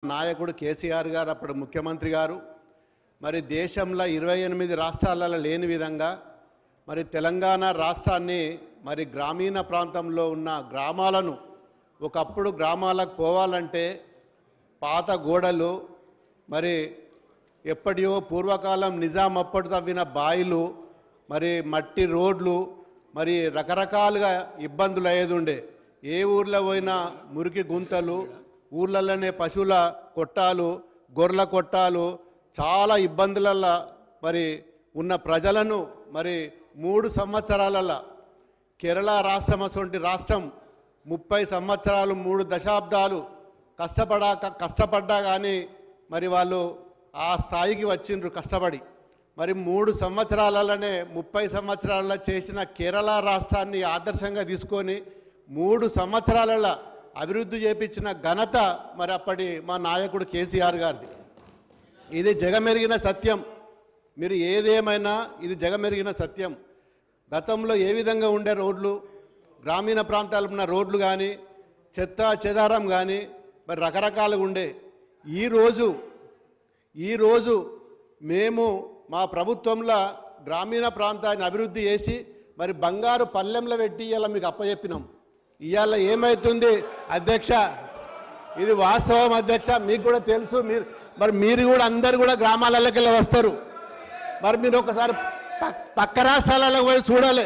నాయకుడు కేసీఆర్ గారు అప్పుడు ముఖ్యమంత్రి గారు మరి దేశంలో 28 రాష్ట్రాలలో లేని విధంగా మరి తెలంగాణ రాష్ట్రాన్ని మరి గ్రామీణ ప్రాంతంలో ఉన్న గ్రామాలను ఒకప్పుడు గ్రామాలకు పోవాలంటే పాత గోడలు మరి ఎప్పటియో పూర్వకాలం నిజాం అప్పటి తవ్విన బాయిలు మరి మట్టి రోడ్లు మరి రకరకాలుగా ఇబ్బందులు అయ్యేది ఉండే ఏ ఊర్లో పోయినా మురికి గుంతలు ఊర్లలోనే పశువుల కొట్టాలు గొర్రెల కొట్టాలు చాలా ఇబ్బందులలో మరి ఉన్న ప్రజలను మరి 3 సంవత్సరాలలో కేరళ రాష్ట్రం అసొంటి రాష్ట్రం 30 సంవత్సరాలు 3 దశాబ్దాలు కష్టపడ్డా కానీ మరి వాళ్ళు ఆ స్థాయికి వచ్చిండ్రు కష్టపడి మరి 3 సంవత్సరాలలోనే 30 సంవత్సరాలలో చేసిన కేరళ రాష్ట్రాన్ని ఆదర్శంగా తీసుకొని 3 సంవత్సరాలలో అభివృద్ధి చేపించిన ఘనత మరి అప్పటి మా నాయకుడు కేసీఆర్ గారిది. ఇది జగమెరిగిన సత్యం. మీరు ఏదేమైనా ఇది జగమెరిగిన సత్యం. గతంలో ఏ విధంగా ఉండే రోడ్లు గ్రామీణ ప్రాంతాల్లో ఉన్న రోడ్లు కానీ చెత్త చెదారం కానీ మరి రకరకాలుగా ఉండే ఈరోజు మేము మా ప్రభుత్వంలో గ్రామీణ ప్రాంతాన్ని అభివృద్ధి చేసి మరి బంగారు పల్లెంలో పెట్టి ఇవాళ మీకు అప్పచెప్పినాం. ఇవాళ ఏమవుతుంది అధ్యక్ష, ఇది వాస్తవం అధ్యక్ష, మీకు కూడా తెలుసు. మీరు కూడా అందరు కూడా గ్రామాలలోకి వెళ్ళి వస్తారు. మరి మీరు ఒకసారి పక్క రాష్ట్రాలలో పోయి చూడాలి.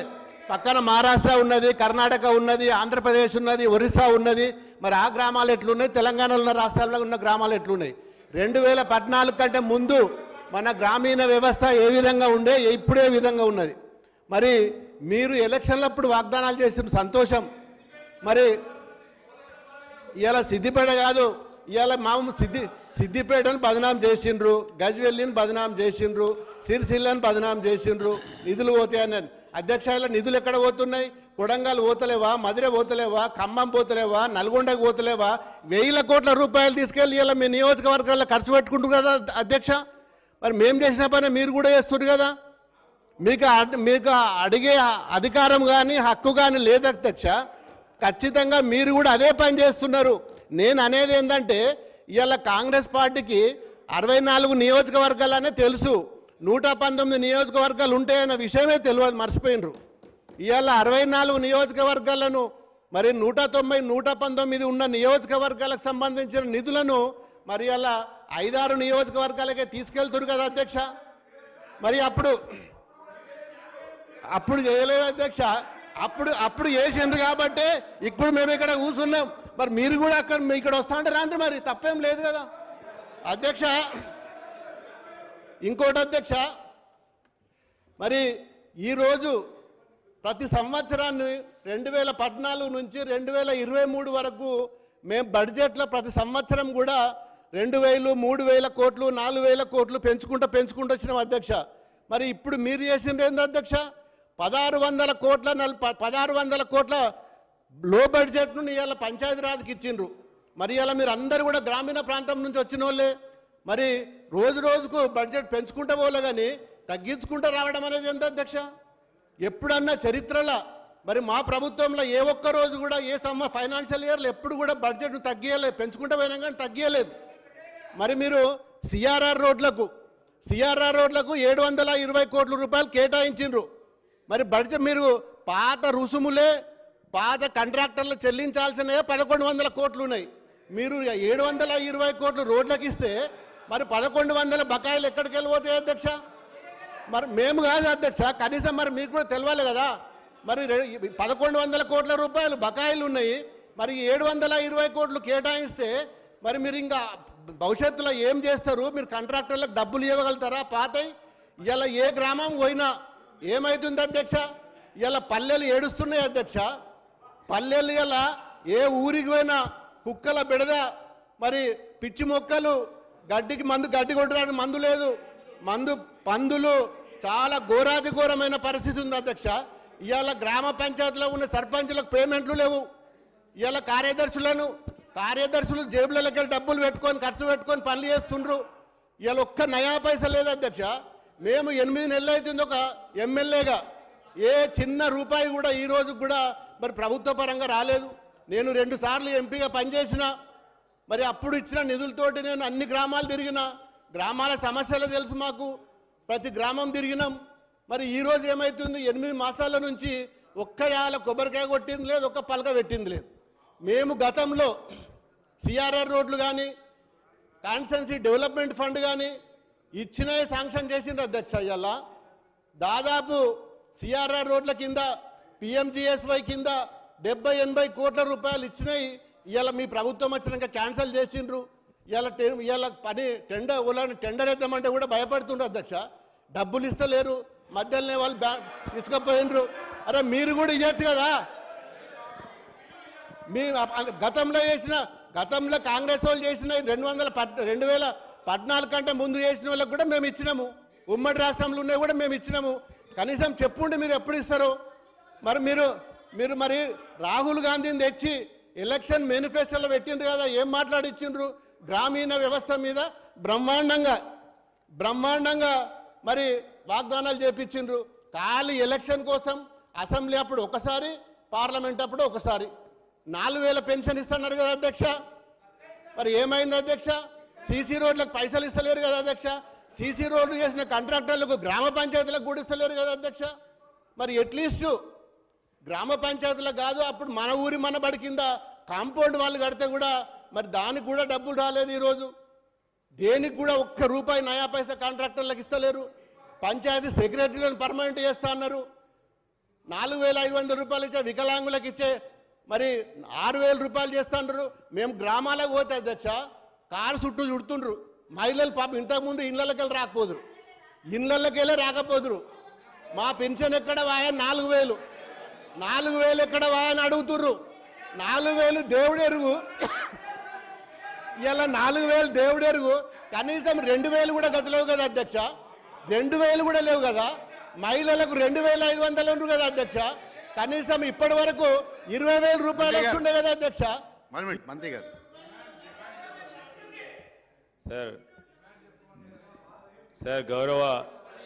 పక్కన మహారాష్ట్ర ఉన్నది, కర్ణాటక ఉన్నది, ఆంధ్రప్రదేశ్ ఉన్నది, ఒరిస్సా ఉన్నది. మరి ఆ గ్రామాలు ఎట్లున్నాయి, తెలంగాణలో ఉన్న రాష్ట్రాల్లో ఉన్న గ్రామాలు ఎట్లున్నాయి? 2014 కంటే ముందు మన గ్రామీణ వ్యవస్థ ఏ విధంగా ఉండే ఇప్పుడే విధంగా ఉన్నది. మరి మీరు ఎలక్షన్లప్పుడు వాగ్దానాలు చేసిన సంతోషం. మరి ఇవాళ సిద్దిపేట కాదు, ఇవాళ మామూలు సిద్దిపేటను బదనాం చేసిండ్రు, గజ్వెల్లిని బదనాం చేసిండ్రు, సిరిసిల్లని బదనాం చేసిండ్రు. నిధులు పోతాయని అధ్యక్ష, నిధులు ఎక్కడ పోతున్నాయి? కొడంగల్ పోతలేవా, మధుర పోతలేవా, ఖమ్మం పోతలేవా, నల్గొండకు పోతలేవా? 1000 కోట్ల రూపాయలు తీసుకెళ్ళి ఇలా మీ నియోజకవర్గాల్లో ఖర్చు పెట్టుకుంటారు కదా అధ్యక్ష. మరి మేము చేసిన పని మీరు కూడా చేస్తున్నారు కదా. మీకు అడిగే అధికారం కానీ హక్కు కానీ లేదు అధ్యక్ష. ఖచ్చితంగా మీరు కూడా అదే పని చేస్తున్నారు. నేను అనేది ఏంటంటే ఇవాళ కాంగ్రెస్ పార్టీకి 64 నియోజకవర్గాలనే తెలుసు, 119 నియోజకవర్గాలు ఉంటాయన్న విషయమే తెలియదు, మర్చిపోయినరు. ఇవాళ 64 నియోజకవర్గాలను మరి 190, 119 ఉన్న నియోజకవర్గాలకు సంబంధించిన నిధులను మరి అలా 5-6 నియోజకవర్గాలకే తీసుకెళ్తున్నారు కదా అధ్యక్ష. మరి అప్పుడు చేయలేదు అధ్యక్ష. అప్పుడు చేసిండ్రు కాబట్టి ఇప్పుడు మేము ఇక్కడ కూర్చున్నాం. మరి మీరు కూడా ఇక్కడ వస్తా ఉంటారా అంటే మరి తప్పేం లేదు కదా అధ్యక్ష. ఇంకోటి అధ్యక్ష, మరి ఈరోజు ప్రతి సంవత్సరాన్ని 2014 నుంచి 2023 వరకు మేము బడ్జెట్లో ప్రతి సంవత్సరం కూడా 2000, 3000 కోట్లు, 4000 కోట్లు పెంచుకుంటూ వచ్చినాం అధ్యక్ష. మరి ఇప్పుడు మీరు చేసిండ్రు ఏంది అధ్యక్ష? 1600 కోట్ల లో బడ్జెట్ను ఇవాళ పంచాయతీరాజ్కి ఇచ్చిండ్రు. మరి ఇలా మీరు అందరూ కూడా గ్రామీణ ప్రాంతం నుంచి వచ్చిన వాళ్ళే. మరి రోజుకు బడ్జెట్ పెంచుకుంటూ పోలే కానీ తగ్గించుకుంటూ రావడం అనేది ఎంత అధ్యక్ష? ఎప్పుడన్నా చరిత్రలో మరి మా ప్రభుత్వంలో ఏ ఒక్క రోజు కూడా ఫైనాన్షియల్ ఇయర్లో ఎప్పుడు కూడా బడ్జెట్ను తగ్గియలేదు, పెంచుకుంటూ పోయినా కానీ తగ్గియలేదు. మరి మీరు సిఆర్ఆర్ రోడ్లకు 720 కోట్ల రూపాయలు కేటాయించిండ్రు. మరి బడ్జెట్ మీరు పాత రుసుములే పాత కాంట్రాక్టర్లు చెల్లించాల్సినవే 1100 కోట్లు ఉన్నాయి. మీరు 720 కోట్లు రోడ్లకు ఇస్తే మరి 1100 బకాయిలు ఎక్కడికి వెళ్ళిపోతాయి అధ్యక్ష? మరి మేము కాదు అధ్యక్ష, కనీసం మరి మీకు కూడా తెలియాలి కదా. మరి 1100 కోట్ల రూపాయలు బకాయిలు ఉన్నాయి. మరి 720 కోట్లు కేటాయిస్తే మరి మీరు ఇంకా భవిష్యత్తులో ఏం చేస్తారు? మీరు కాంట్రాక్టర్లకు డబ్బులు ఇవ్వగలుగుతారా? పాతయి ఇలా ఏ గ్రామం పోయినా ఏమవుతుంది అధ్యక్ష? ఇలా పల్లెలు ఏడుస్తున్నాయి అధ్యక్ష. పల్లెలు ఇలా ఏ ఊరికి పోయినా కుక్కల బెడద, మరి పిచ్చి మొక్కలు, గడ్డి కొట్టడానికి మందు లేదు, పందులు, చాలా ఘోరమైన పరిస్థితి ఉంది అధ్యక్ష. ఇవాళ గ్రామ పంచాయతీలో ఉన్న సర్పంచులకు పేమెంట్లు లేవు. ఇవాళ కార్యదర్శులు జేబులకి వెళ్ళి డబ్బులు ఖర్చు పెట్టుకొని పనులు చేస్తుండ్రు. ఇవాళ ఒక్క నయా పైసా లేదు అధ్యక్ష. మేము 8 నెలలు అవుతుంది ఒక ఎమ్మెల్యేగా, ఏ చిన్న రూపాయి కూడా ఈ రోజు కూడా మరి ప్రభుత్వ పరంగా రాలేదు. నేను 2 సార్లు ఎంపీగా పనిచేసిన. మరి అప్పుడు ఇచ్చిన నిధులతోటి నేను అన్ని గ్రామాలు తిరిగిన, గ్రామాల సమస్యలు తెలుసు మాకు, ప్రతి గ్రామం తిరిగినాం. మరి ఈరోజు ఏమవుతుంది, 8 మాసాల నుంచి ఒక్క యాల కొబ్బరికాయ కొట్టింది లేదు, ఒక్క పలక పెట్టింది లేదు. మేము గతంలో సిఆర్ఆర్ రోడ్లు కానీ కాన్స్టెన్సీ డెవలప్మెంట్ ఫండ్ కానీ ఇచ్చినవి శాంక్షన్ చేసిండ్రు అధ్యక్ష. ఇవాళ దాదాపు సిఆర్ఆర్ రోడ్ల కింద పిఎంజిఎస్వై కింద 70-80 కోట్ల రూపాయలు ఇచ్చినాయి. ఇవాళ మీ ప్రభుత్వం వచ్చినాక క్యాన్సిల్ చేసిండ్రు. ఇవాళ పని టెండర్ వేద్దామంటే కూడా భయపడుతుండ్రు అధ్యక్ష. డబ్బులు ఇస్తలేరు, మధ్యలోనే వాళ్ళు తీసుకుపోయినరు. అరే మీరు కూడా ఇవ్వచ్చు కదా. మీ గతంలో కాంగ్రెస్ వాళ్ళు చేసిన 2014 కంటే ముందు చేసిన వాళ్ళకి కూడా మేము ఇచ్చినాము. ఉమ్మడి రాష్ట్రంలో ఉన్నాయి కూడా మేము ఇచ్చినాము. కనీసం చెప్పుండి మీరు ఎప్పుడు ఇస్తారు. మరి మీరు మరి రాహుల్ గాంధీని తెచ్చి ఎలక్షన్ మేనిఫెస్టోలో పెట్టిండ్రు కదా, ఏం మాట్లాడిచ్చిండ్రు? గ్రామీణ వ్యవస్థ మీద బ్రహ్మాండంగా మరి వాగ్దానాలు చేపించిండ్రు. ఖాళీ ఎలక్షన్ కోసం అసెంబ్లీ అప్పుడు ఒకసారి, పార్లమెంట్ అప్పుడు ఒకసారి 4000 పెన్షన్ ఇస్తున్నారు కదా అధ్యక్ష. మరి ఏమైంది అధ్యక్ష? సీసీ రోడ్లకు పైసలు ఇస్తలేరు కదా అధ్యక్ష. సీసీ రోడ్లు చేసిన కాంట్రాక్టర్లకు గ్రామ పంచాయతీలకు కూడా ఇస్తలేరు కదా అధ్యక్ష. మరి అట్లీస్ట్ గ్రామ పంచాయతీలకు కాదు, అప్పుడు మన ఊరి మన బడి కింద కాంపౌండ్ వాళ్ళు కడితే కూడా మరి దానికి కూడా డబ్బులు రాలేదు. ఈరోజు దేనికి కూడా ఒక్క రూపాయి నయా పైసా కాంట్రాక్టర్లకు ఇస్తలేరు. పంచాయతీ సెక్రటరీలను పర్మనెంట్ చేస్తా అన్నారు. 4500 రూపాయలు ఇచ్చే వికలాంగులకు ఇచ్చే మరి 6000 రూపాయలు చేస్తున్నారు. మేము గ్రామాలకు పోతే అధ్యక్ష కారు చుట్టూ చుడుతుండ్రు. మహిళలు పాపం ఇంతకుముందు ఇళ్ళకి వెళ్ళి రాకపోదురు, ఇళ్ళకి వెళ్ళి రాకపోదురు. మా పెన్షన్ ఎక్కడ వాయా 4000 ఎక్కడ వాయని అడుగుతుర్రు. 4000 దేవుడెరుగు. ఇలా 4000 దేవుడెరుగు. కనీసం 2000 కూడా గతలేవు కదా అధ్యక్ష. 2000 కూడా లేవు కదా. మహిళలకు 2500 ఉన్నారు కదా అధ్యక్ష. కనీసం ఇప్పటి వరకు 20,000 రూపాయలు వస్తుండే కదా అధ్యక్ష. మంత్రి గారు సార్ గౌరవ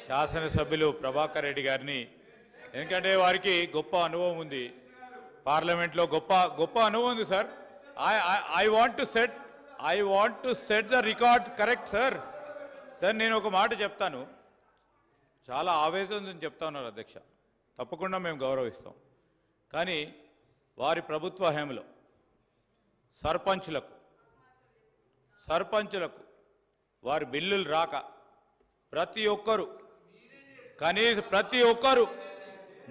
శాసనసభ్యులు ప్రభాకర్ రెడ్డి గారిని, ఎందుకంటే వారికి గొప్ప అనుభవం ఉంది, పార్లమెంట్లో గొప్ప అనుభవం ఉంది sir. I want to set the record correct sir. నేను ఒక మాట చెప్తాను, చాలా ఆవేదనతో చెప్తా ఉన్నారు అధ్యక్ష, తప్పకుండా మేము గౌరవిస్తాం. కానీ వారి ప్రభుత్వ హయాంలో సర్పంచులకు వారి బిల్లులు రాక ప్రతి ఒక్కరు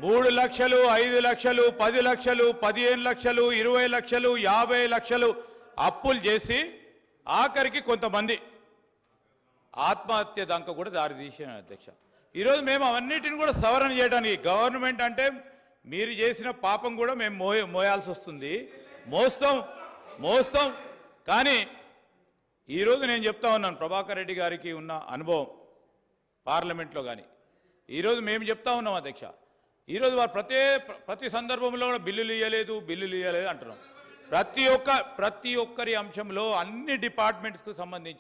3 లక్షలు, 5 లక్షలు, 10 లక్షలు, 15 లక్షలు, 20 లక్షలు, 50 లక్షలు అప్పులు చేసి ఆఖరికి కొంతమంది ఆత్మహత్య దాకా కూడా దారి తీసాను అధ్యక్ష. ఈరోజు మేము అవన్నిటిని కూడా సవరణ చేయడానికి, గవర్నమెంట్ అంటే మీరు చేసిన పాపం కూడా మేము మోయాల్సి వస్తుంది, మోస్తాం. కానీ ఈరోజు నేను చెప్తా ఉన్నాను, ప్రభాకర్ రెడ్డి గారికి ఉన్న అనుభవం పార్లమెంట్లో కానీ ఈరోజు మేము చెప్తా ఉన్నాం అధ్యక్ష. ఈరోజు వారు ప్రతి సందర్భంలో కూడా బిల్లులు ఇవ్వలేదు అంటున్నాం. ప్రతి ఒక్కరి అంశంలో అన్ని డిపార్ట్మెంట్స్కు సంబంధించి